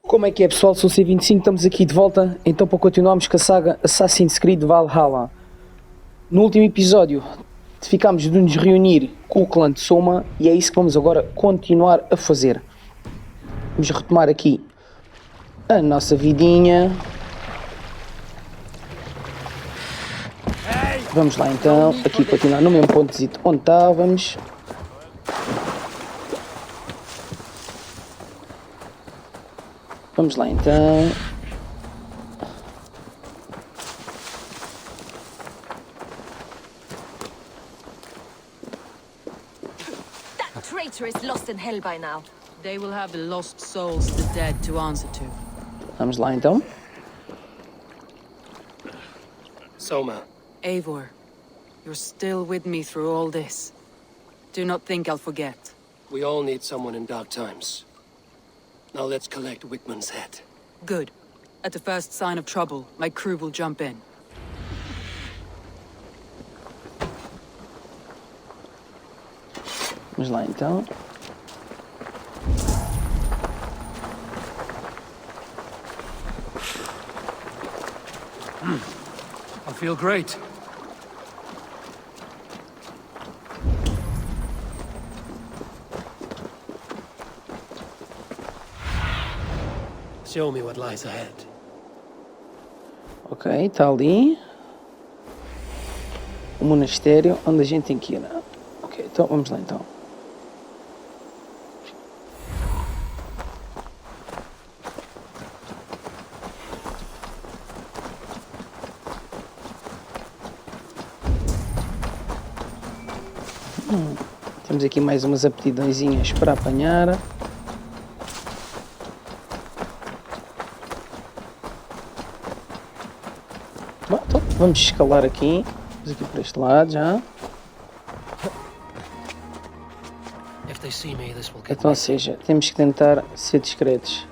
Como é que é, pessoal? Sou o C25, estamos aqui de volta então para continuarmos com a saga Assassin's Creed Valhalla. No último episódio ficámos de nos reunir com o clã de Soma e é isso que vamos agora continuar a fazer. Vamos retomar aqui a nossa vidinha. Vamos lá então, aqui continuar no mesmo ponto onde estávamos. Vamos lá então. That traitor is lost in hell by now. They will have the lost souls of the dead to answer to. Vamos lá então. Soma. Eivor, you're still with me through all this. Do not think I'll forget. We all need someone in dark times. Now let's collect Wickman's head. Good. At the first sign of trouble, my crew will jump in. Vamos lá então. I feel great. Show me what lies ahead. Ok, está ali. O monastério onde a gente tem que ir. Ok, então vamos lá então. Temos aqui mais umas aptidõezinhas para apanhar. Bom, então vamos escalar aqui. Vamos aqui por este lado já. If they see me, this will get Então, ou seja, temos que tentar ser discretos.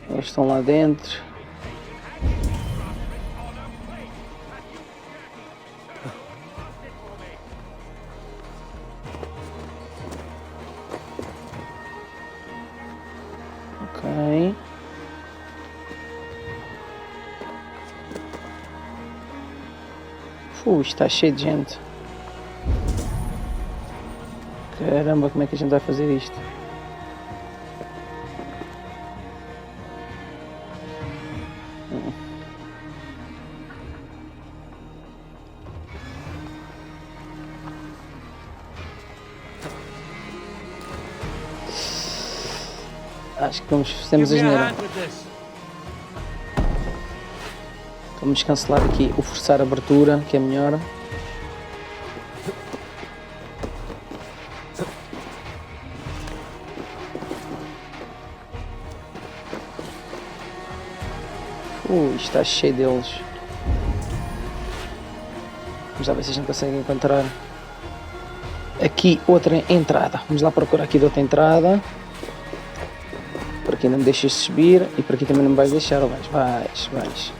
Eles estão lá dentro. Ok. Está cheio de gente. Caramba, como é que a gente vai fazer isto? Acho que temos a geneira. Vamos cancelar aqui o forçar a abertura, que é melhor. Está cheio deles. Vamos lá ver se a gente consegue encontrar aqui outra entrada. Vamos lá procurar aqui de outra entrada. Por aqui não me deixas subir e por aqui também não me vais deixar, ou vais? Vais.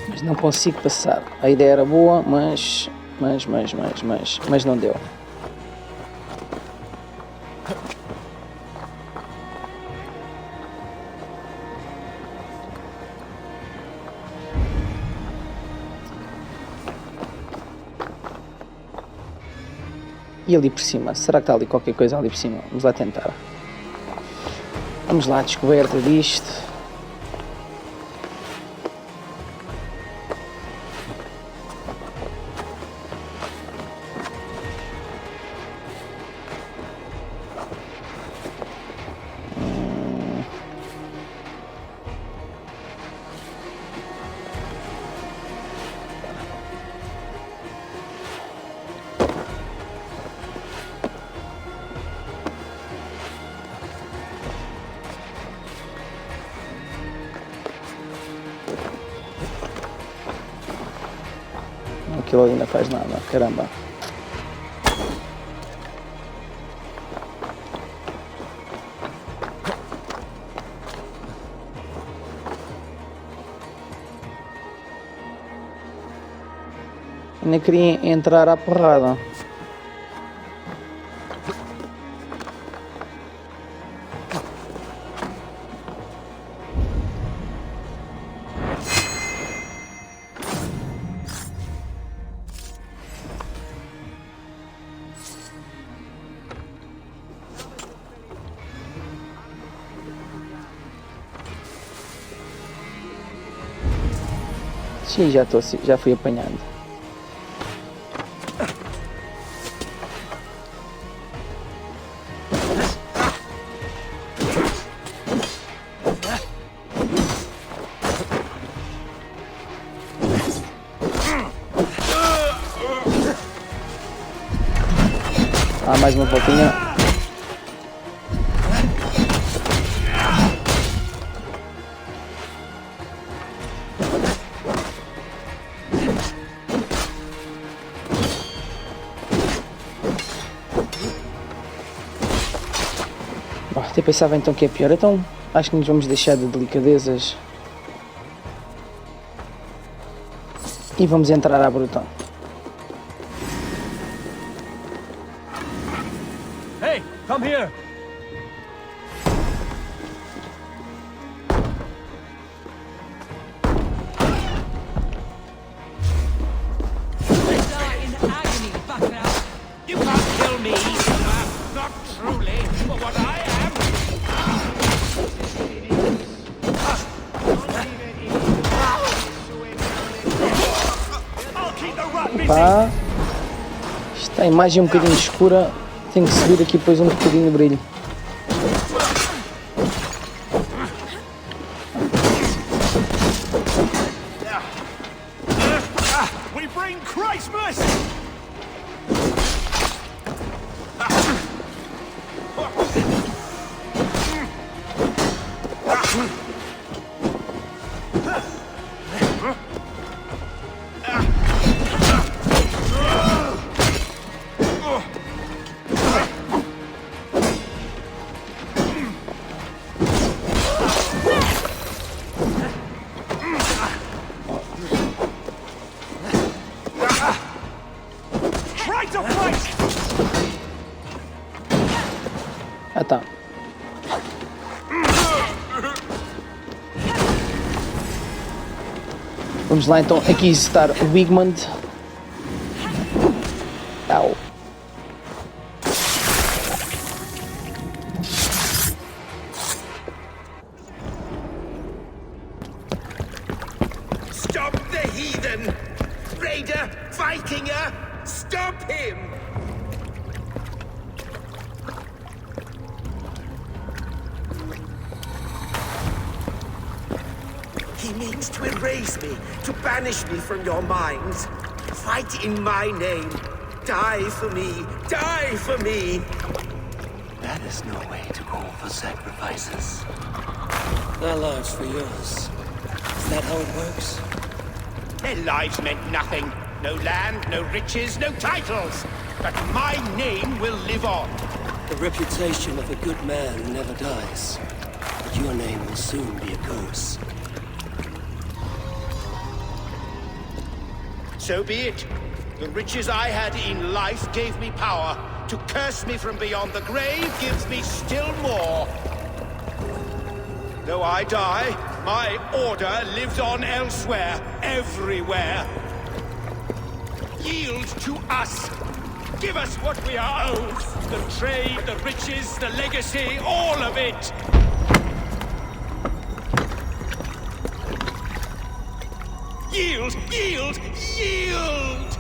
Mas não consigo passar. A ideia era boa, mas não deu. E ali por cima? Será que está ali qualquer coisa ali por cima? Vamos lá tentar. Vamos lá, descoberta disto. aquilo ali não faz nada, caramba. Ainda queria entrar à porrada. Sim, já fui apanhado. Mais uma voltinha. Até pensava então que é pior, então acho que nos vamos deixar de delicadezas e vamos entrar à bruta. Hey, come here! You can't kill me, not truly, for what I am. I'll keep the rat busy. Pá, está a imagem um bocadinho escura, tenho que subir aqui depois um bocadinho de brilho. We bring Christmas! Ah tá. Vamos lá então aqui estar o Wigmund. Au. Stop the heathen! Raider, Vikinger, stop him! He means to erase me, to banish me from your minds. Fight in my name. Die for me. Die for me. That is no way to call for sacrifices. Our lives for yours. Is that how it works? Their lives meant nothing. No land, no riches, no titles. But my name will live on. The reputation of a good man never dies. But your name will soon be a curse. So be it. The riches I had in life gave me power. To curse me from beyond the grave gives me still more. Though I die, my order lives on elsewhere, everywhere. Yield to us. Give us what we are owed. The trade, the riches, the legacy, all of it. Yield, yield, yield!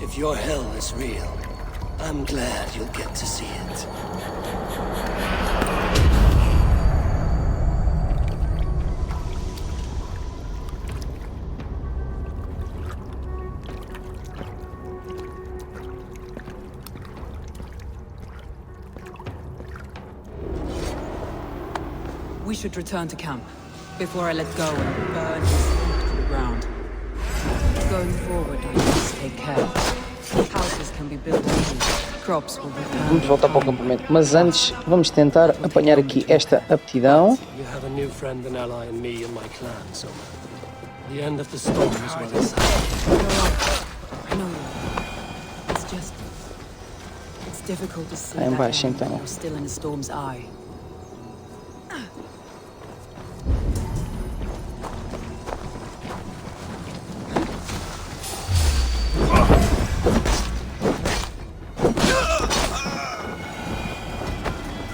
If your hell is real, I'm glad you'll get to see it. We should return to camp before I let go and burn his food to the ground. Going forward, we must take care. Houses can be built easily. Crops will return. Vamos voltar para o acampamento, mas antes vamos tentar apanhar aqui esta aptidão. You have a new friend and ally in me and my clan, Soma. The end of the storm is well in sight. I know you. It's just... It's difficult to see Aí that embaixo, end então. when you're still in the storm's eye.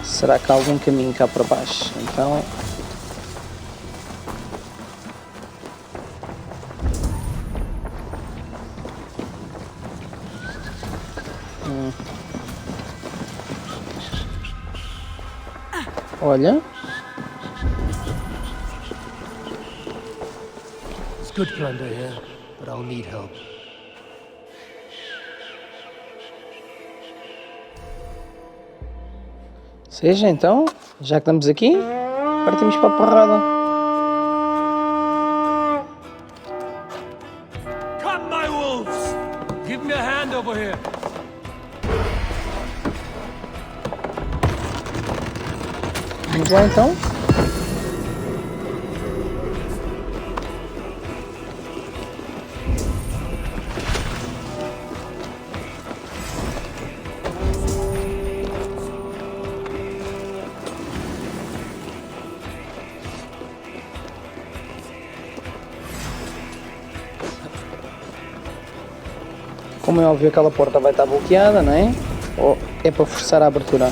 Será que há algum caminho cá para baixo? Então... Olha... It's good plunder here, but I'll need help. Seja então, já que estamos aqui, partimos para a porrada. Come, my wolves! Give me a hand over here. Vamos lá então. Como é óbvio, aquela porta vai estar bloqueada, não é? Ou é para forçar a abertura?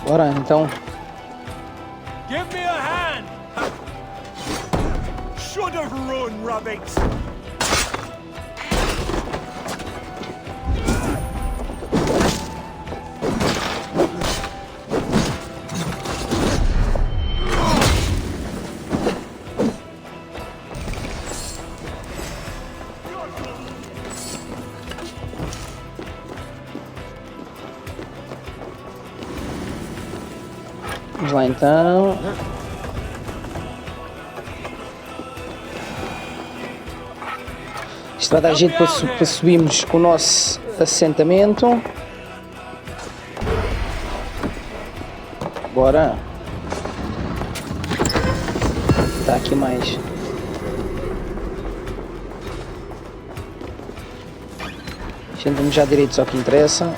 Bora, então. Give me a hand! Should have run, rabbits! Vamos lá então. Isto vai dar jeito para subirmos o nosso assentamento. Bora. Está aqui mais. Sentamos já direitos ao que interessa.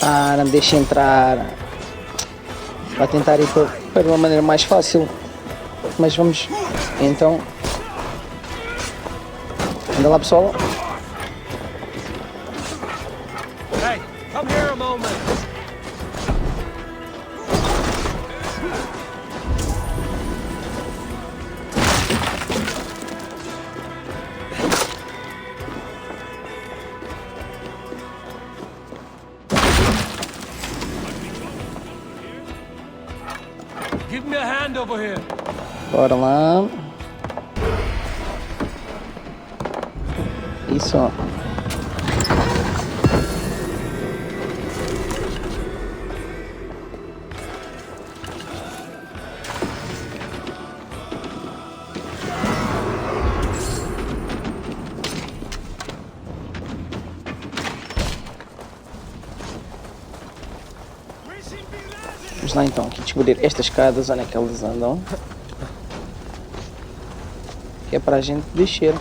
Ah, não me deixa entrar. Vai tentar ir para uma maneira mais fácil. Mas vamos. Então. Anda lá, pessoal. Hey, come here a moment! Give me a hand over here. Bora lá. Isso, ó. Vamos lá então, aqui descobrir estas escadas, onde é que elas andam. Que é para a gente descer.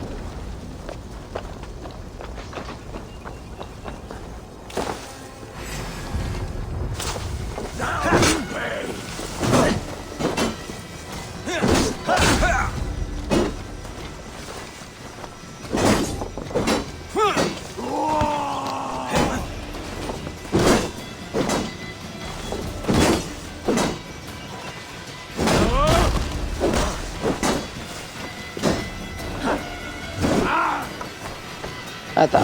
Ah, tá.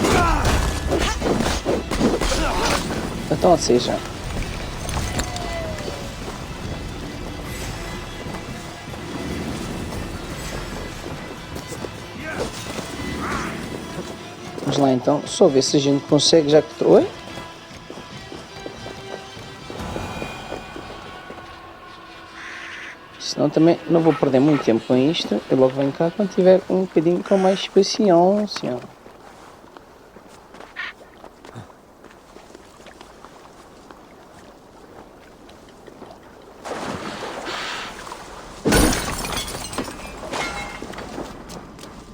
Então, ou seja... lá então, só ver se a gente consegue, já que... Oi? Senão também não vou perder muito tempo com isto. Eu logo venho cá quando tiver um bocadinho com mais paciência.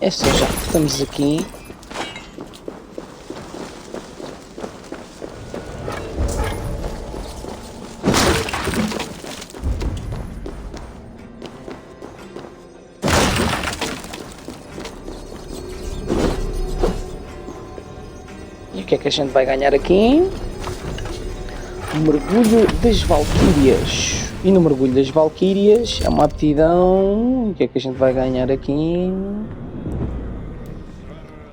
É só já que estamos aqui. E o que é que a gente vai ganhar aqui? O mergulho das Valquírias. E no mergulho das Valquírias é uma aptidão. O que é que a gente vai ganhar aqui?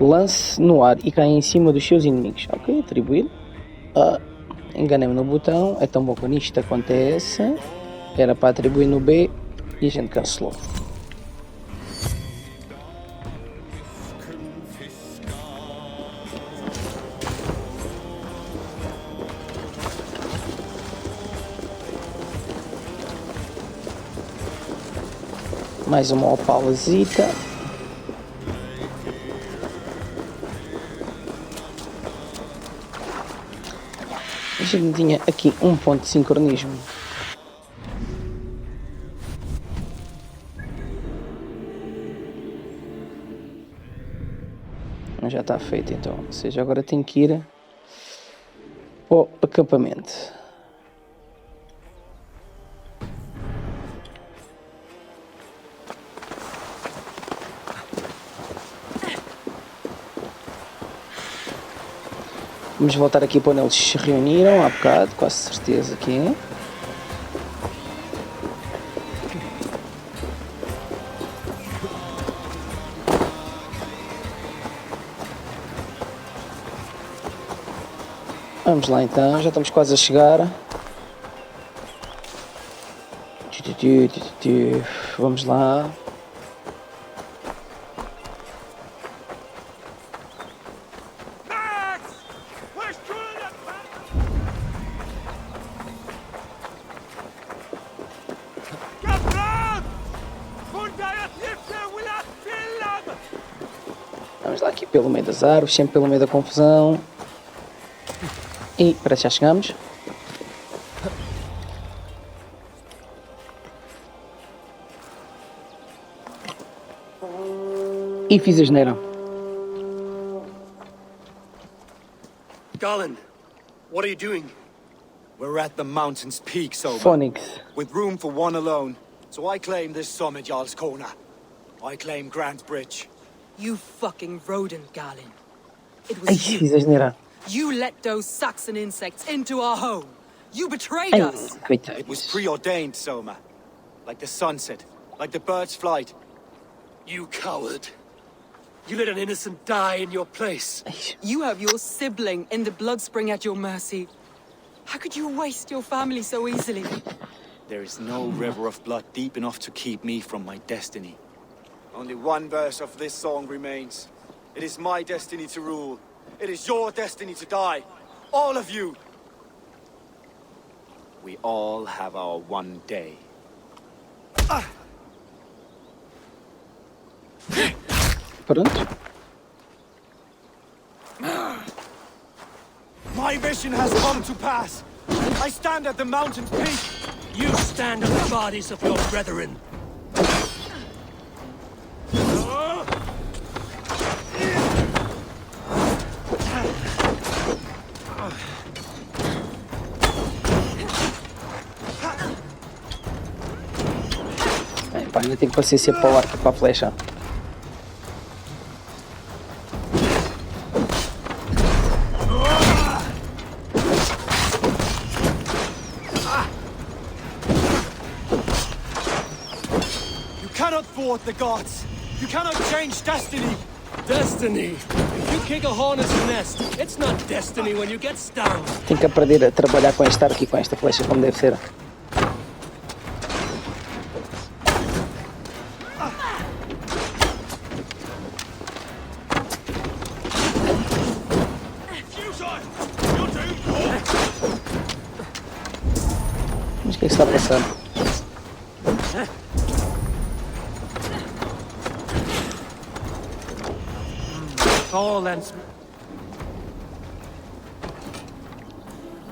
Lance no ar e cai em cima dos seus inimigos. Ok, atribuído. Enganei-me no botão. É tão bom quando isto acontece. Era para atribuir no B e a gente cancelou. Mais uma opalazita. A gente tinha aqui um ponto de sincronismo. Já está feito então. Ou seja, agora tenho que ir para o acampamento. Vamos voltar aqui para onde eles se reuniram há bocado, quase certeza que é. Vamos lá então, já estamos quase a chegar. Vamos lá. Vamos lá aqui pelo meio das árvores, sempre pelo meio da confusão. E parece que já chegamos. E fiz a geneira. Garland, what are you doing? We're at the mountain's peak, Sober, Phonics. with room for one alone. So I claim this summit, Jarl's Corner. I claim Grant Bridge. You fucking rodent, Garland. It Ai, was you. fiz a geneira. You let those Saxon insects into our home. You betrayed Ai, us. coitado. It was preordained, Soma. Like the sunset, like the bird's flight. You coward. You let an innocent die in your place. You have your sibling in the blood spring at your mercy. How could you waste your family so easily? There is no river of blood deep enough to keep me from my destiny. Only one verse of this song remains. It is my destiny to rule. It is your destiny to die. All of you. We all have our one day. Pronto. My vision has come to pass. I stand at the mountain's peak. You stand on the bodies of your brethren. Pá, ainda tenho paciência para o arco, para a flecha. You cannot thwart the gods. You cannot change destiny. Destiny. If you kick a hornet's nest, it's not destiny when you get stung. Tenho que aprender a trabalhar com este arco e com esta flecha como deve ser. Mas o que é que está a passar? Tall and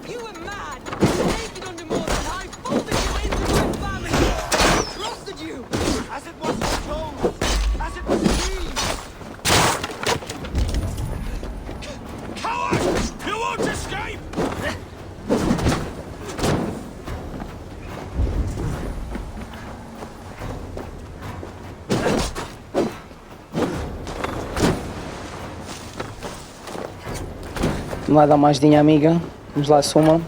You were mad! Naked under more than I folded you into my family! I trusted you! As it was foretold, as it was agreed. Coward! You won't escape! Vamos lá dar uma ajudinha, amiga. Vamos lá, Soma.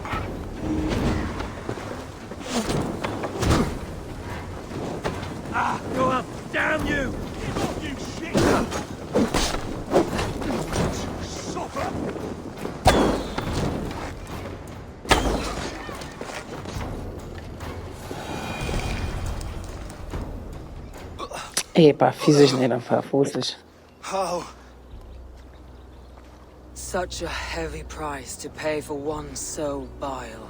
Go up! Damn you! Get off, you shit! Suffer! Epá, fiz a geneira, pá, forças. How? Such a heavy price to pay for one so vile.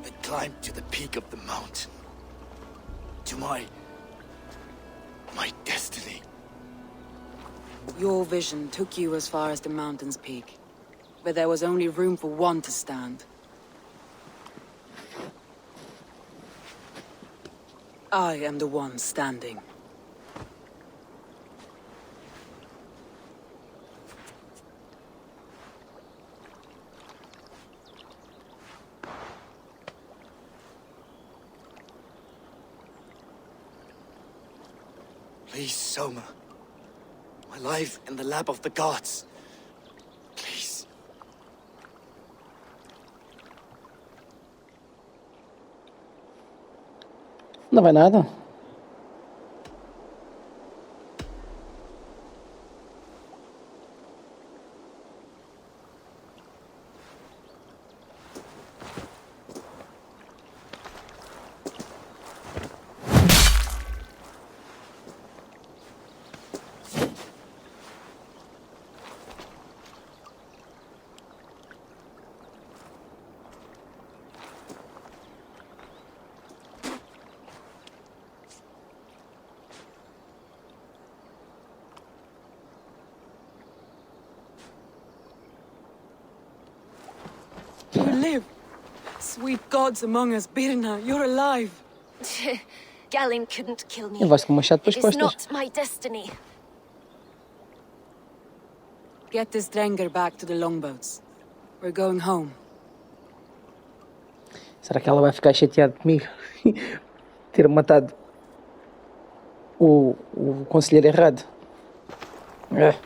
I climbed to the peak of the mountain. To my destiny. Your vision took you as far as the mountain's peak, but there was only room for one to stand. I am the one standing. Please, Soma. My life in the lap of the gods. Please. Não vai nada. You live! Sweet gods among us, Birna, you're alive! Galen couldn't kill me. E vais com o machado It pelas is costas. not my destiny. Get this Drenger back to the longboats. We're going home. Será que ela vai ficar chateada comigo? Ter matado o conselheiro errado. É.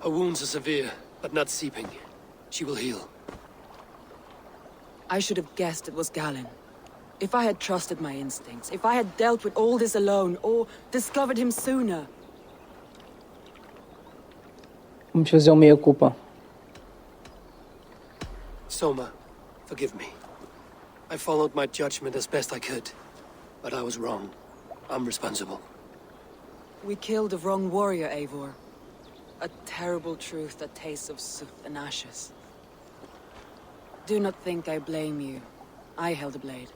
Her wounds are severe, but not seeping. She will heal. I should have guessed it was Galen. If I had trusted my instincts, if I had dealt with all this alone, or discovered him sooner. Vamos fazer o meia-culpa. Soma, forgive me. I followed my judgment as best I could, but I was wrong. I'm responsible. We killed the wrong warrior, Eivor. A terrible truth that tastes of soot and ashes. Do not think I blame you. I held the blade.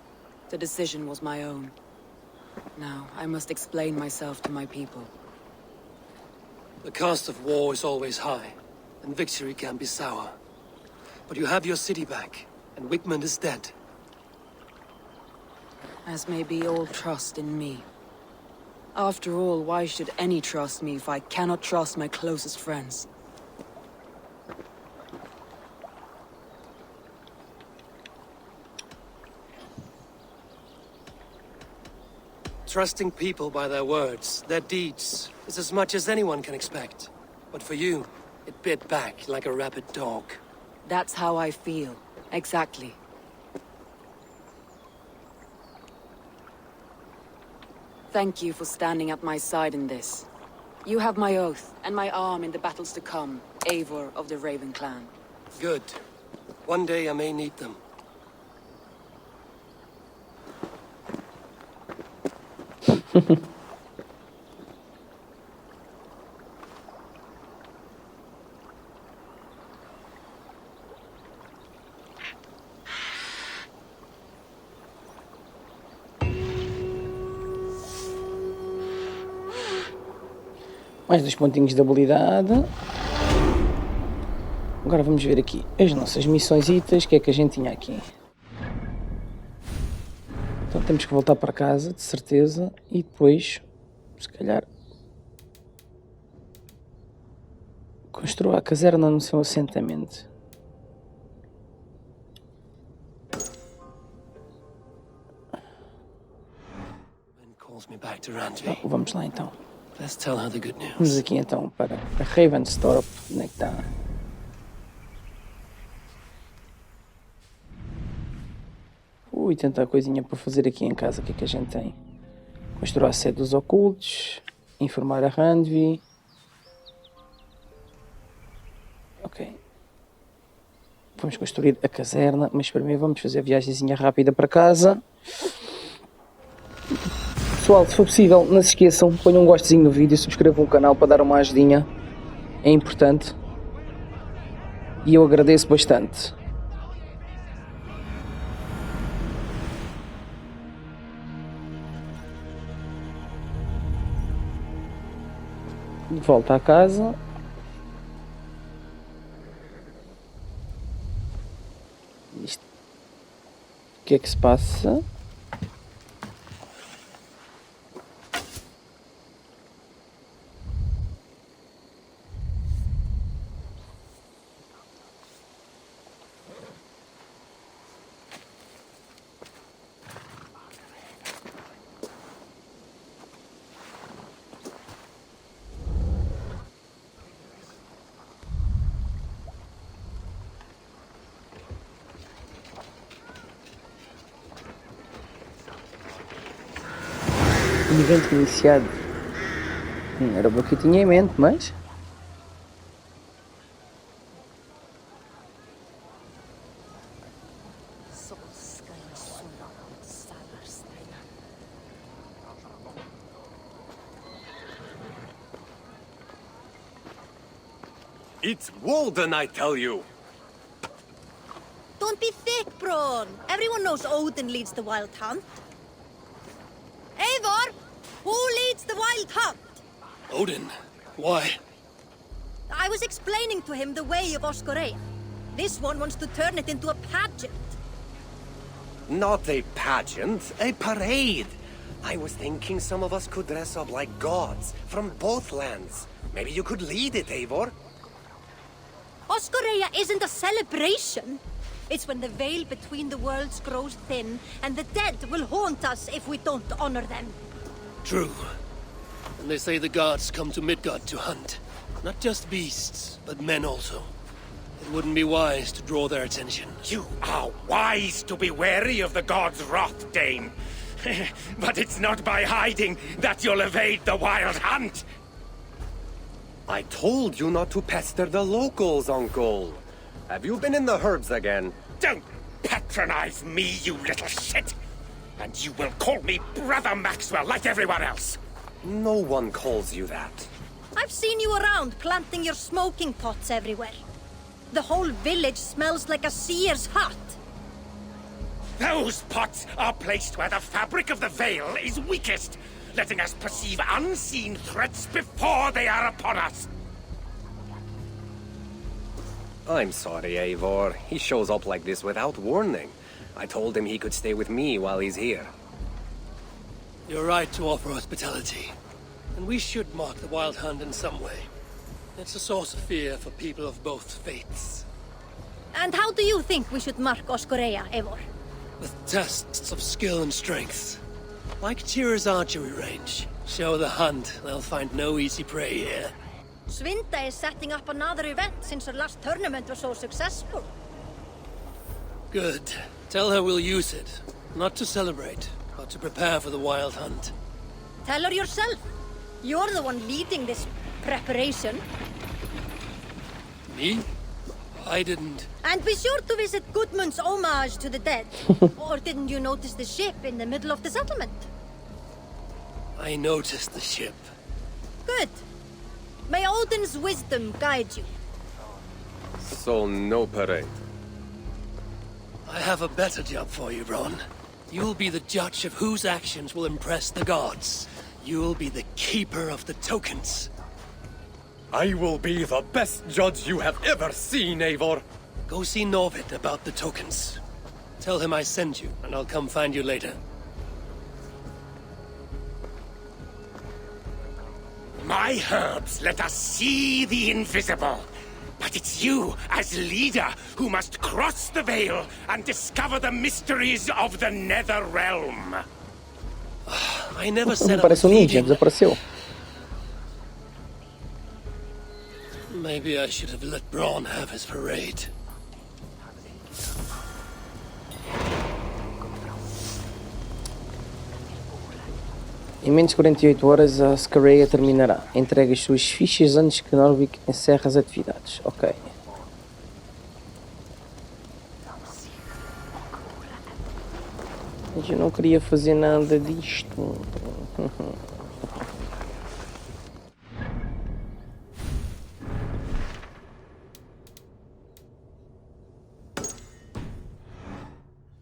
The decision was my own. Now, I must explain myself to my people. The cost of war is always high, and victory can be sour. But you have your city back, and Wigmund is dead. As may be all trust in me. After all, why should any trust me if I cannot trust my closest friends? Trusting people by their words, their deeds, is as much as anyone can expect. But for you, it bit back like a rabid dog. That's how I feel. Exactly. Thank you for standing at my side in this. You have my oath, and my arm in the battles to come, Eivor of the Raven clan. Good. One day I may need them. Mais 2 pontinhos de habilidade. Agora vamos ver aqui as nossas missõezitas. O que é que a gente tinha aqui? Então temos que voltar para casa, de certeza. E depois, se calhar, construa a caserna no seu assentamento. Então, vamos lá então. Let's tell her the good Vamos news. aqui então para a Ravenstorp. Onde é que está? Tanta coisinha para fazer aqui em casa. O que é que a gente tem? Construir a sede dos ocultos. Informar a Randvi. Ok. Vamos construir a caserna. Mas primeiro vamos fazer a viagemzinha rápida para casa. Pessoal, se for possível, não se esqueçam, ponham um gostezinho no vídeo, subscrevam o canal para dar uma ajudinha, é importante e eu agradeço bastante. De volta à casa. Isto. O que é que se passa? Evento iniciado. Era o que eu tinha em mente, mas... It's Walden, I tell you! Don't be thick, Braun. Everyone knows Odin leads the wild hunt. Eivor, who leads the wild hunt? Odin? Why? I was explaining to him the way of Oscorrea. This one wants to turn it into a pageant. Not a pageant, a parade. I was thinking some of us could dress up like gods from both lands. Maybe you could lead it, Eivor. Oscorrea isn't a celebration. It's when the veil between the worlds grows thin, and the dead will haunt us if we don't honor them. True. And they say the gods come to Midgard to hunt. Not just beasts, but men also. It wouldn't be wise to draw their attention. You are wise to be wary of the god's wrath, Dane. But it's not by hiding that you'll evade the wild hunt. I told you not to pester the locals, Uncle. Have you been in the herbs again? Don't patronize me, you little shit! And you will call me Brother Maxwell like everyone else. No one calls you that. I've seen you around planting your smoking pots everywhere. The whole village smells like a seer's hut. Those pots are placed where the fabric of the veil is weakest, letting us perceive unseen threats before they are upon us. I'm sorry, Eivor. He shows up like this without warning. I told him he could stay with me while he's here. You're right to offer hospitality. And we should mark the wild hunt in some way. It's a source of fear for people of both faiths. And how do you think we should mark Oscorrea, Eivor? With tests of skill and strength. Like Tyr's archery range. Show the hunt, they'll find no easy prey here. Svinda is setting up another event since her last tournament was so successful. Good. Tell her we'll use it. Not to celebrate, but to prepare for the wild hunt. Tell her yourself. You're the one leading this preparation. Me? I didn't. And be sure to visit Gudmund's homage to the dead. Or didn't you notice the ship in the middle of the settlement? I noticed the ship. Good. May Odin's wisdom guide you. So, no parade. I have a better job for you, Bron. You'll be the judge of whose actions will impress the gods. You'll be the keeper of the tokens. I will be the best judge you have ever seen, Eivor. Go see Norvid about the tokens. Tell him I sent you, and I'll come find you later. My herbs let us see the invisible. But it's you, as leader, who must cross the veil and discover the mysteries of the Nether Realm. I never said I was Parece ninja, leading. desapareceu. Maybe I should have let Braun have his parade. Em menos de 48 horas a Scareia terminará. Entregue as suas fichas antes que Norvik encerre as atividades. Ok. Mas eu não queria fazer nada disto.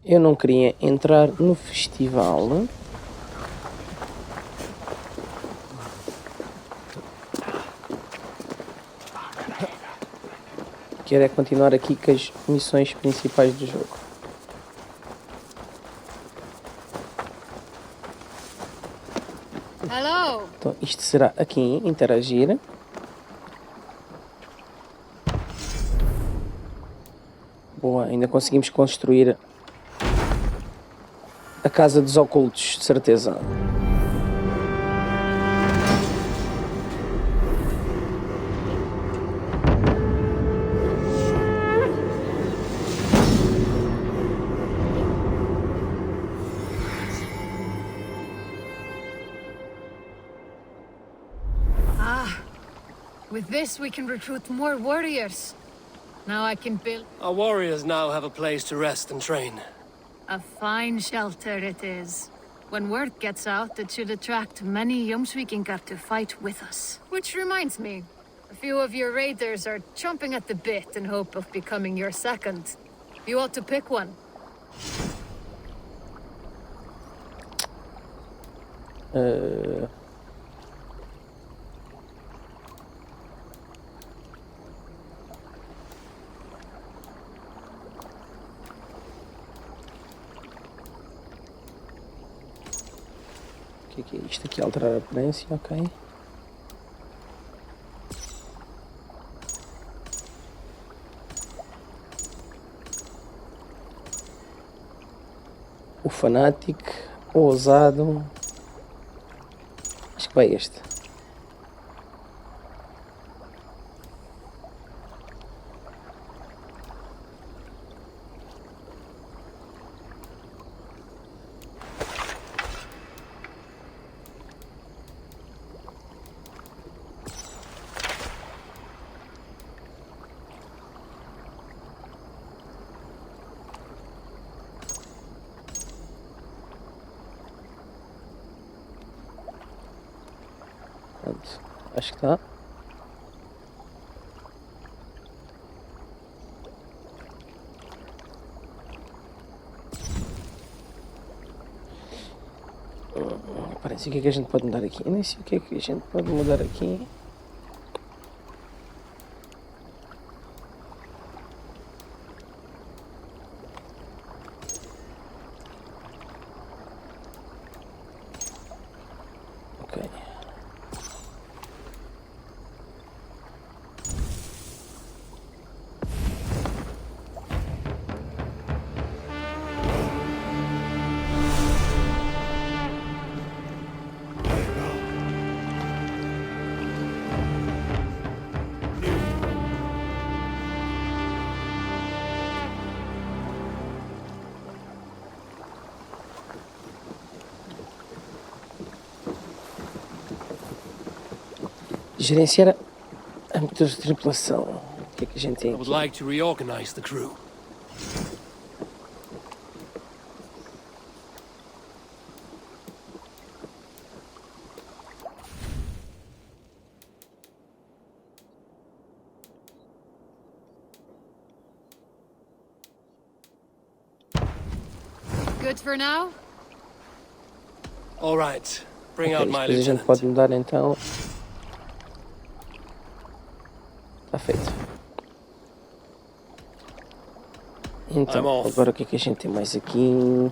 Eu não queria entrar no festival. Quero é continuar aqui com as missões principais do jogo. Hello. Então isto será aqui, interagir. Boa, ainda conseguimos construir a casa dos ocultos, de certeza. With this, we can recruit more warriors. Now I can build Our warriors now have a place to rest and train. a fine shelter it is. When word gets out, it should attract many Jomsvikingar to fight with us. Which reminds me, a few of your raiders are chomping at the bit in hope of becoming your second. You ought to pick one. O que é isto aqui? Alterar a aparência, ok. O Fanatic, o Ousado. Acho que vai este. Pronto, acho que está. Parece o que é que a gente pode mudar aqui. Eu nem sei o que é que a gente pode mudar aqui. Ok. Gerenciar a motor de tripulação. O que é que a gente tem I would aqui? like to reorganize the crew. Good for now? All right. Bring Ok, out my depois a gente lieutenant. pode mudar então. Está feito. Então, I'm off. agora o que é que a gente tem mais aqui?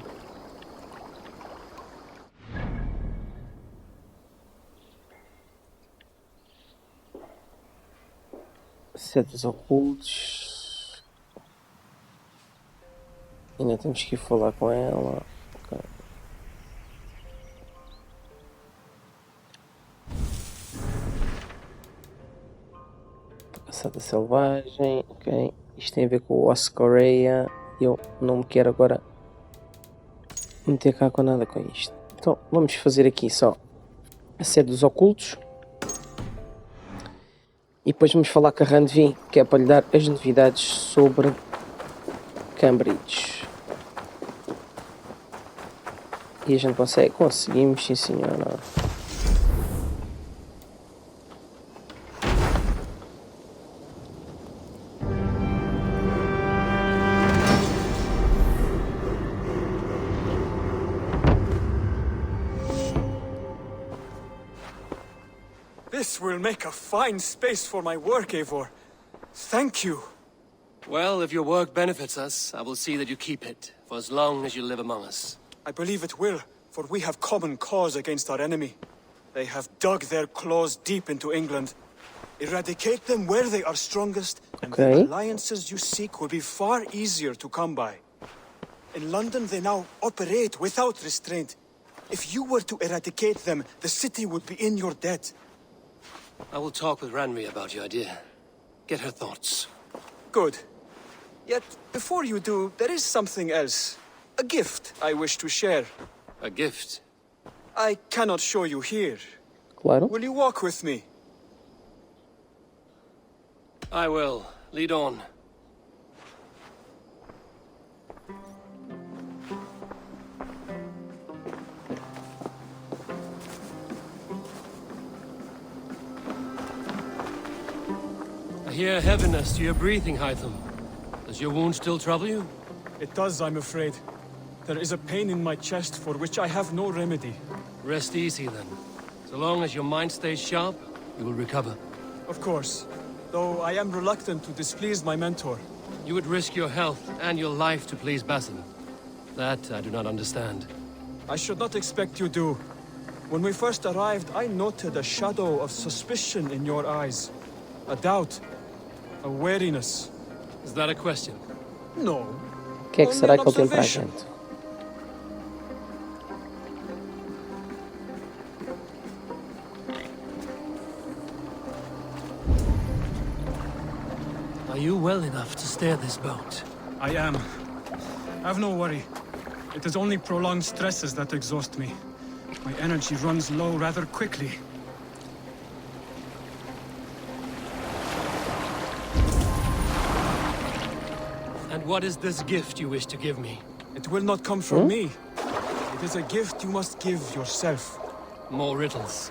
Setas ocultos. Ainda temos que ir falar com ela. Ok. Caçada selvagem. Ok. Isto tem a ver com o Oscoreia. Eu não me quero agora meter cá com nada com isto. Então vamos fazer aqui só a sede dos ocultos. E depois vamos falar com a Randvi, que é para lhe dar as novidades sobre Cambridge. E a gente consegue? Conseguimos, sim senhora. This will make a fine space for my work, Eivor. Thank you. Well, if your work benefits us, I will see that you keep it, for as long as you live among us. I believe it will, for we have common cause against our enemy. They have dug their claws deep into England. Eradicate them where they are strongest, and the alliances you seek will be far easier to come by. In London, they now operate without restraint. If you were to eradicate them, the city would be in your debt. I will talk with Ranvi about your idea. Get her thoughts. Good. Yet, before you do, there is something else. A gift I wish to share. A gift? I cannot show you here. Claro. Will you walk with me? I will. Lead on. I hear heaviness to your breathing, Hytham. Does your wound still trouble you? It does, I'm afraid. There is a pain in my chest for which I have no remedy. Rest easy, then. So long as your mind stays sharp, you will recover. Of course. Though I am reluctant to displease my mentor. You would risk your health and your life to please Basim. That I do not understand. I should not expect you do. When we first arrived, I noted a shadow of suspicion in your eyes. A doubt. A wariness. Is that a question? No. O que é que será que ele tem para a gente? Are you well enough to steer this boat? I am. Have no worry. It is only prolonged stresses that exhaust me. My energy runs low rather quickly. And what is this gift you wish to give me? It will not come from me. It is a gift you must give yourself. More riddles.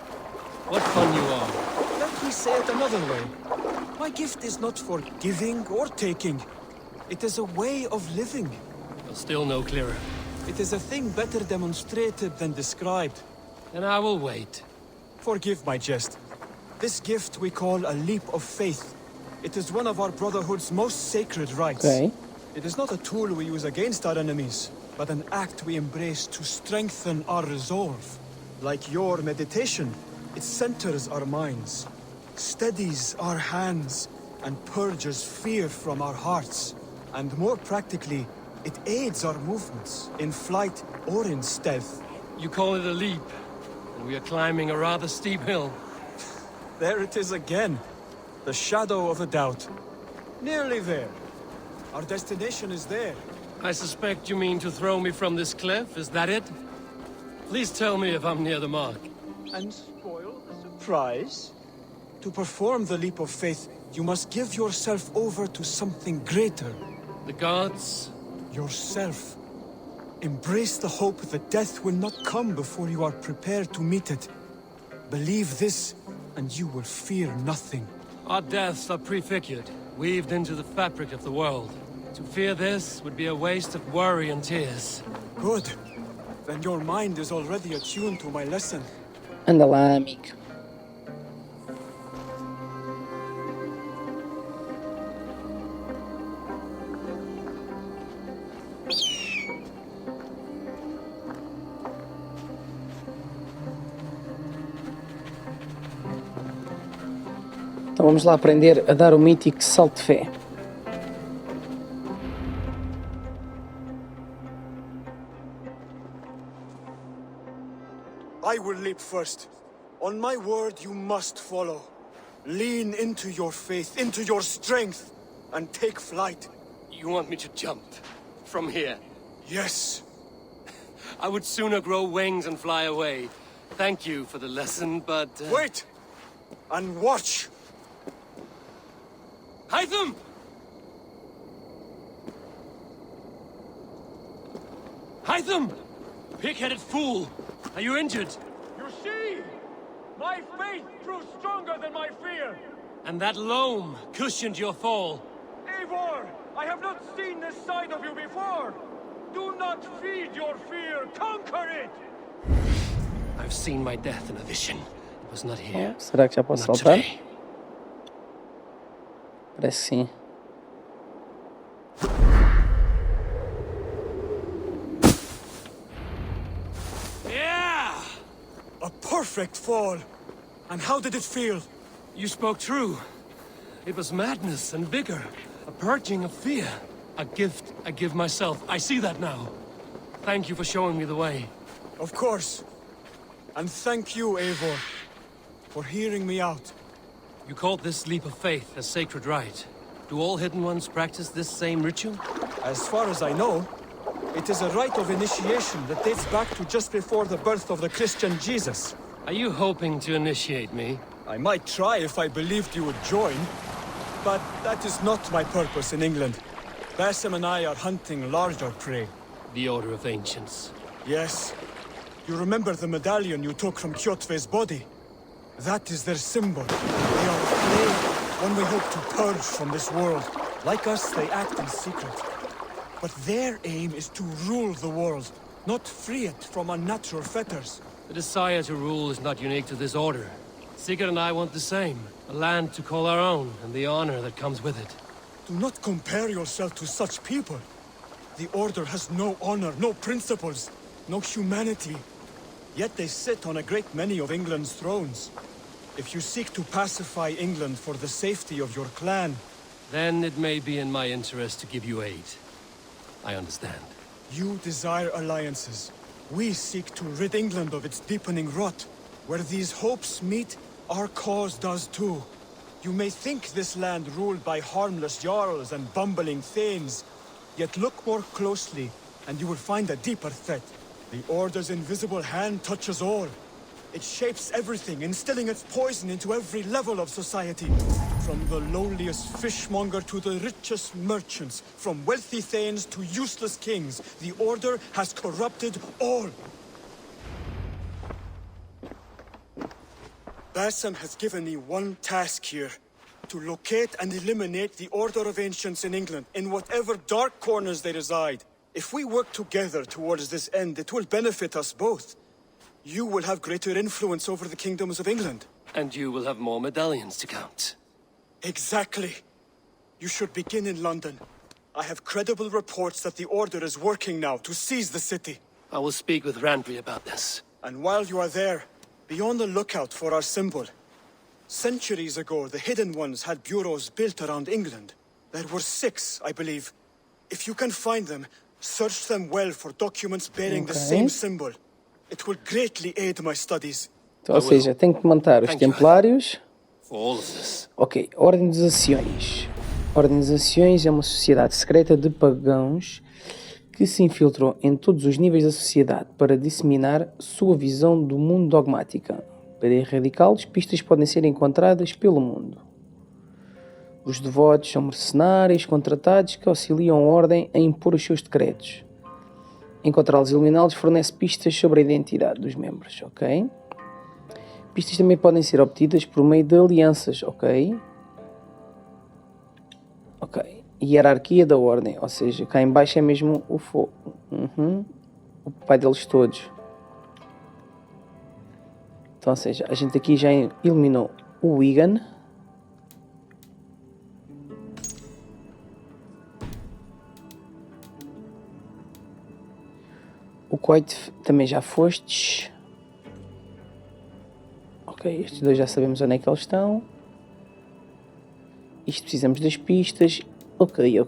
What fun you are. Let me say it another way. My gift is not for giving or taking. It is a way of living. Still no clearer. It is a thing better demonstrated than described. Then I will wait. Forgive my jest. This gift we call a leap of faith. It is one of our Brotherhood's most sacred rites. Ok. It is not a tool we use against our enemies, but an act we embrace to strengthen our resolve. Like your meditation, it centers our minds, steadies our hands, and purges fear from our hearts. And more practically, it aids our movements, in flight or in stealth. You call it a leap, and we are climbing a rather steep hill. There it is again. The shadow of a doubt. Nearly there. Our destination is there. I suspect you mean to throw me from this cliff, is that it? Please tell me if I'm near the mark. And spoil the surprise? To perform the leap of faith, you must give yourself over to something greater. The gods? Yourself. Embrace the hope that death will not come before you are prepared to meet it. Believe this, and you will fear nothing. Our deaths are prefigured, weaved into the fabric of the world. To fear this would be a waste of worry and tears. Good. Then your mind is already attuned to my lesson. Anda lá, amigo. Então vamos lá aprender a dar o mítico salto de fé. I will leap first. On my word, you must follow. Lean into your faith, into your strength, and take flight. You want me to jump? From here? Yes. I would sooner grow wings and fly away. Thank you for the lesson, but... Wait! And watch! Hytham! Hytham! Pig-headed fool! Are you injured? You see? My faith grew stronger than my fear. And that loam cushioned your fall. Eivor, I have not seen this side of you before. Do not feed your fear, conquer it! I've seen my death in a vision. It was not here. Será que já posso Not saltar? today. Parece que sim. Yeah! A perfect fall! And how did it feel? You spoke true. It was madness and vigor. A purging of fear. A gift I give myself. I see that now. Thank you for showing me the way. Of course. And thank you, Eivor, for hearing me out. You called this leap of faith a sacred rite. Do all Hidden Ones practice this same ritual? As far as I know, it is a rite of initiation that dates back to just before the birth of the Christian Jesus. Are you hoping to initiate me? I might try if I believed you would join, but that is not my purpose in England. Basim and I are hunting larger prey. The Order of Ancients. Yes. You remember the medallion you took from Kjotve's body? That is their symbol. They are afraid, one we hope to purge from this world. Like us, they act in secret. But their aim is to rule the world, not free it from unnatural fetters. The desire to rule is not unique to this order. Sigurd and I want the same. A land to call our own, and the honor that comes with it. Do not compare yourself to such people. The Order has no honor, no principles, no humanity. Yet they sit on a great many of England's thrones. If you seek to pacify England for the safety of your clan... Then it may be in my interest to give you aid. I understand. You desire alliances. We seek to rid England of its deepening rot. Where these hopes meet, our cause does too. You may think this land ruled by harmless jarls and bumbling thanes. Yet look more closely, and you will find a deeper threat. The Order's invisible hand touches all. It shapes everything, instilling its poison into every level of society. From the lowliest fishmonger to the richest merchants, from wealthy thanes to useless kings, the Order has corrupted all. Basim has given me one task here. To locate and eliminate the Order of Ancients in England, in whatever dark corners they reside. If we work together towards this end, it will benefit us both. You will have greater influence over the kingdoms of England. And you will have more medallions to count. Exactly. You should begin in London. I have credible reports that the Order is working now to seize the city. I will speak with Randry about this. And while you are there, be on the lookout for our symbol. Centuries ago, the Hidden Ones had bureaus built around England. There were 6, I believe. If you can find them, search them well for documents bearing the same symbol. It will greatly aid my studies. Então, ou seja, tenho que montar os Templários. For all of this. Ok, Ordem dos Anciões. Ordem dos Anciões é uma sociedade secreta de pagãos que se infiltrou em todos os níveis da sociedade para disseminar sua visão do mundo dogmática. Para erradicá-los, pistas podem ser encontradas pelo mundo. Os devotos são mercenários contratados que auxiliam a Ordem a impor os seus decretos. Encontrá-los e eliminá-los fornece pistas sobre a identidade dos membros, ok? Pistas também podem ser obtidas por meio de alianças, ok? Ok. Hierarquia da Ordem, ou seja, cá em baixo é mesmo o fogo. o pai deles todos. Então, ou seja, a gente aqui já eliminou o Wigan. O Coit também já fostes. Ok, estes dois já sabemos onde é que eles estão. Isto precisamos das pistas. Ok.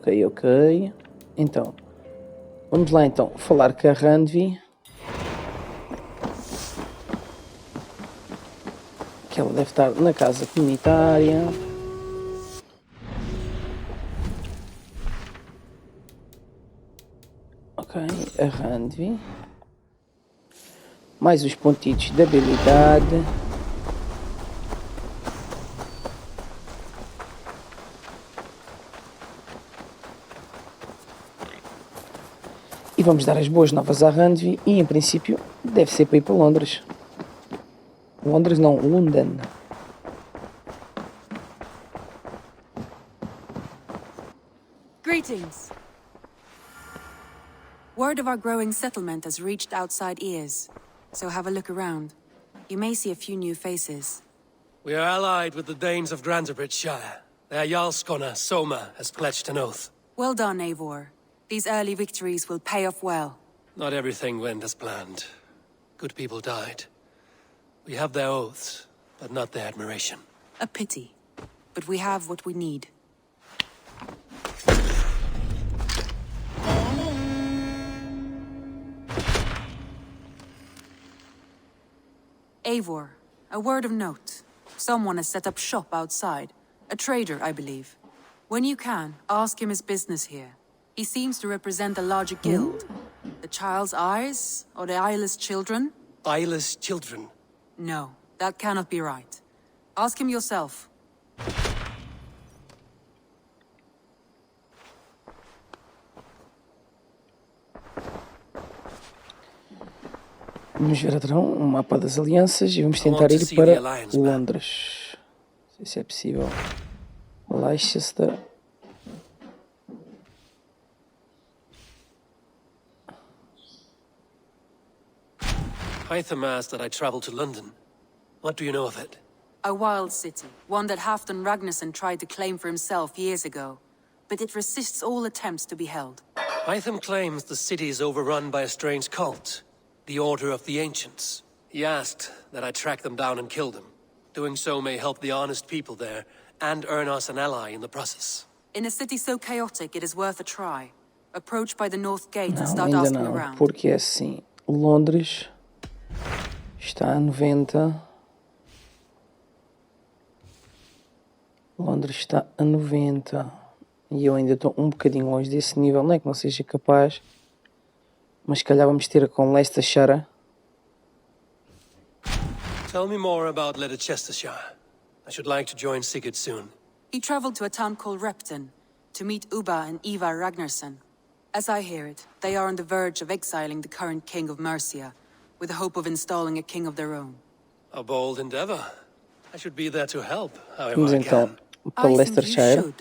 Então, vamos lá então falar com a Randvi. Que ela deve estar na casa comunitária. Ok, a Randvi. Mais os pontitos de habilidade. E vamos dar as boas novas à Randvi. E em princípio deve ser para ir para Londres. Londres não, London. Greetings. Word of our growing settlement has reached outside ears, so have a look around. You may see a few new faces. We are allied with the Danes of Shire. Their Jarlskona, Soma, has pledged an oath. Well done, Eivor. These early victories will pay off well. Not everything went as planned. Good people died. We have their oaths, but not their admiration. A pity. But we have what we need. Eivor, a word of note. Someone has set up shop outside. A trader, I believe. When you can, ask him his business here. He seems to represent a larger guild. The Child's Eyes, or the Eyeless Children? Eyeless children? No, that cannot be right. Ask him yourself. Vamos ver então um mapa das alianças e vamos tentar ir para Londres. Não sei se é possível. Leicester. Hytham asked that I travel to London. What do you know of it? A wild city, one that Halfdan Ragnarsson tried to claim for himself years ago. But it resists all attempts to be held. Hytham claims the city is overrun by a strange cult, the Order of the Ancients. He asked that I track them down and kill them. Doing so may help the honest people there, and earn us an ally in the process. In a city so chaotic, it is worth a try. Approach by the North Gate and Não, start ainda asking não, around. porque é assim, Londres está a 90. Londres está a 90. E eu ainda estou um bocadinho longe desse nível. Não é que não seja capaz, mas se calhar vamos ter com Leicestershire. Tell me more about Leicestershire. I should like to join Sigurd soon. He traveled to a town called Repton to meet Ubba and Ivar Ragnarsson. As I hear it, they are on the verge of exiling the current king of Mercia, with the hope of installing a king of their own. A bold endeavor. I should be there to help, however Vamos I então can. para I think you Leicestershire. should.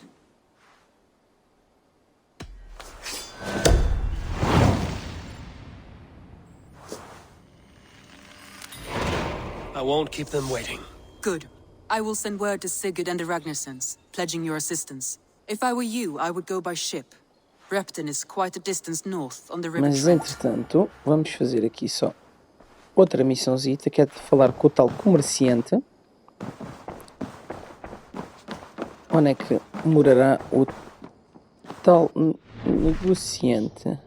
I won't keep them waiting. Good. I will send word to Sigurd and the Ragnarssons, pledging your assistance. If I were you, I would go by ship. Repton is quite a distance north on the river Mas Trent. entretanto, vamos fazer aqui só outra missãozita, que é de falar com o tal comerciante. Onde é que morará o tal negociante?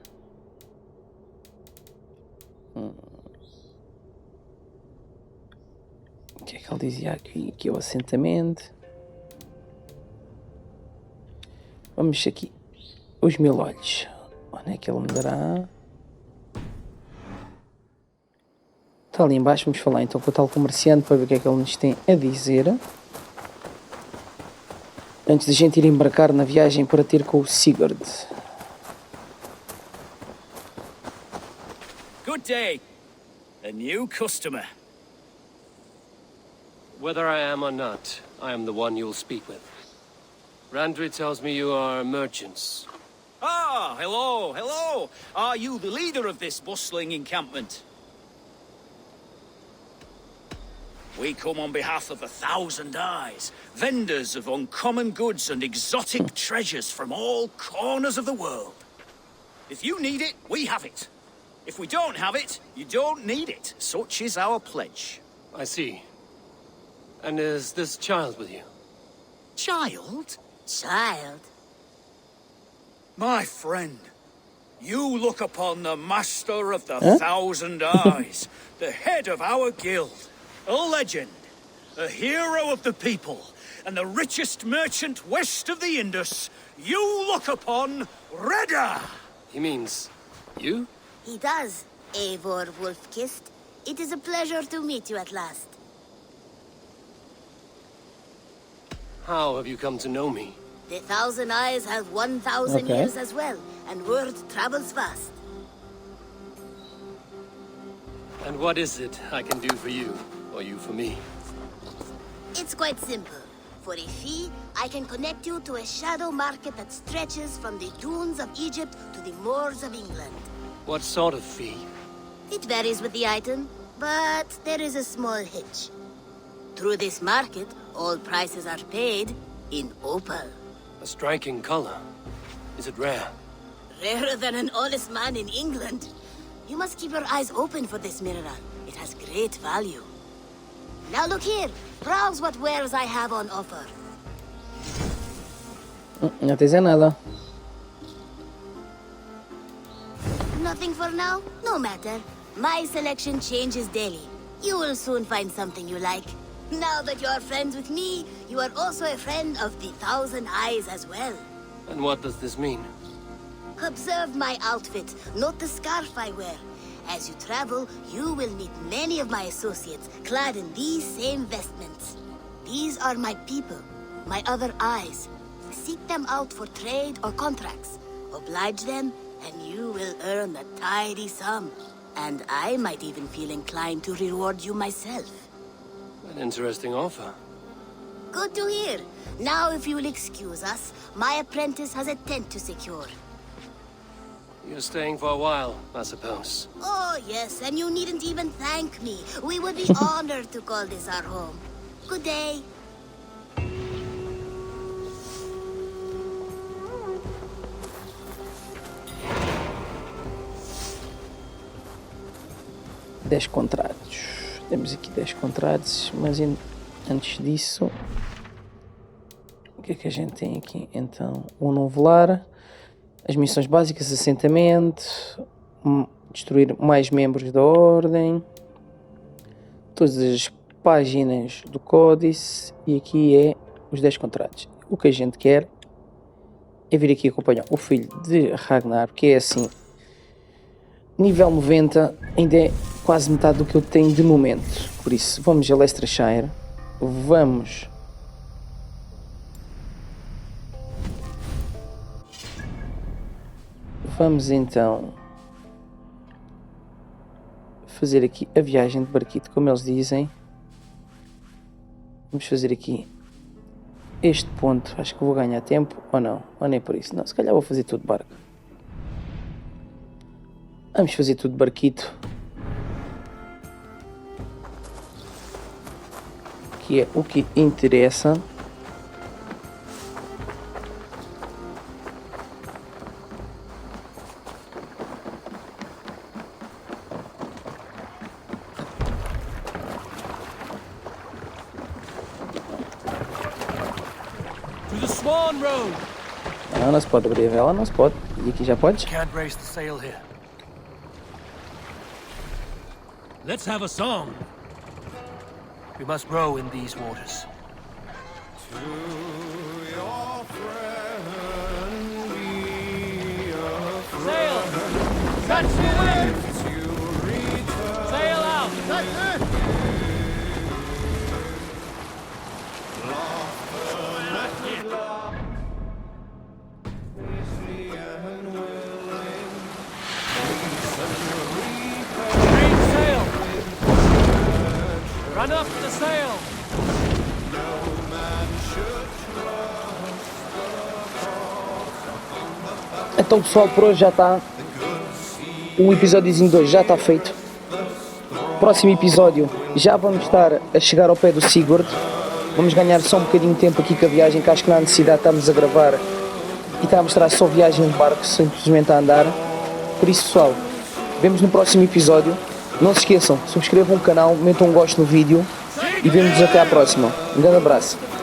O que é que ele dizia aqui? Aqui é o assentamento. Vamos aqui. Os 1000 olhos. Onde é que ele me dará? Está ali em baixo. Vamos falar então com o tal comerciante para ver o que é que ele nos tem a dizer. Antes de a gente ir embarcar na viagem para ter com o Sigurd. Good day. A new customer. Whether I am or not, I am the one you'll speak with. Randri tells me you are merchants. Ah, hello, hello. Are you the leader of this bustling encampment? We come on behalf of 1,000 Eyes, vendors of uncommon goods and exotic treasures from all corners of the world. If you need it, we have it. If we don't have it, you don't need it. Such is our pledge. I see. And is this child with you? Child? Child? My friend, you look upon the master of the 1,000 Eyes, the head of our guild, a legend, a hero of the people, and the richest merchant west of the Indus. You look upon Reda! He means you? He does, Eivor Wolf-Kissed. It is a pleasure to meet you at last. How have you come to know me? The 1,000 Eyes have 1,000 years as well, and word travels fast. And what is it I can do for you, or you for me? It's quite simple. For a fee, I can connect you to a shadow market that stretches from the dunes of Egypt to the moors of England. What sort of fee? It varies with the item, but there is a small hitch. Through this market, all prices are paid in opal. A striking color. Is it rare? Rarer than an honest man in England. You must keep your eyes open for this mineral. It has great value. Now look here. Browse what wares I have on offer. Não tens nada. Nothing for now? No matter. My selection changes daily. You will soon find something you like. Now that you are friends with me, you are also a friend of the 1,000 Eyes as well. And what does this mean? Observe my outfit. Note the scarf I wear. As you travel, you will meet many of my associates clad in these same vestments. These are my people, my other eyes. Seek them out for trade or contracts. Oblige them, and you will earn a tidy sum. And I might even feel inclined to reward you myself. An interesting offer. Good to hear. Now, if you will excuse us, my apprentice has a tent to secure. You're staying for a while, I suppose. Oh, yes, and you needn't even thank me. We would be honored to call this our home. Good day. Dez contratos. Temos aqui 10 contratos, mas antes disso, o que é que a gente tem aqui? Então, o novo lar, as missões básicas, assentamento, destruir mais membros da ordem, todas as páginas do códice, e aqui é os 10 contratos. O que a gente quer é vir aqui acompanhar o filho de Ragnar, que é assim, nível 90, ainda é quase metade do que eu tenho de momento. Por isso, vamos a Leicestershire, vamos então fazer aqui a viagem de barquito, como eles dizem. Vamos fazer aqui este ponto. Acho que vou ganhar tempo, ou não, ou nem por isso. Não, se calhar vou fazer tudo de barco. Vamos fazer tudo de barquito, que é o que interessa. Não se pode abrir a vela, não se pode. E aqui já podes? Can't raise the sail here. Let's have a song. We must row in these waters. To your friend be a Sail! friend. Catch the wind! You return. Sail out! That's it! Run up the sail! No man should trust the cross upon the back Então pessoal, por hoje já está. O episódiozinho de hoje já está feito. Próximo episódio já vamos estar a chegar ao pé do Sigurd. Vamos ganhar só um bocadinho de tempo aqui com a viagem, que acho que não há necessidade de estarmos a gravar e está a mostrar só viagem de barco, simplesmente a andar. Por isso pessoal, vemos no próximo episódio. Não se esqueçam, subscrevam o canal, metam um gosto no vídeo e vemo-nos até à próxima. Um grande abraço.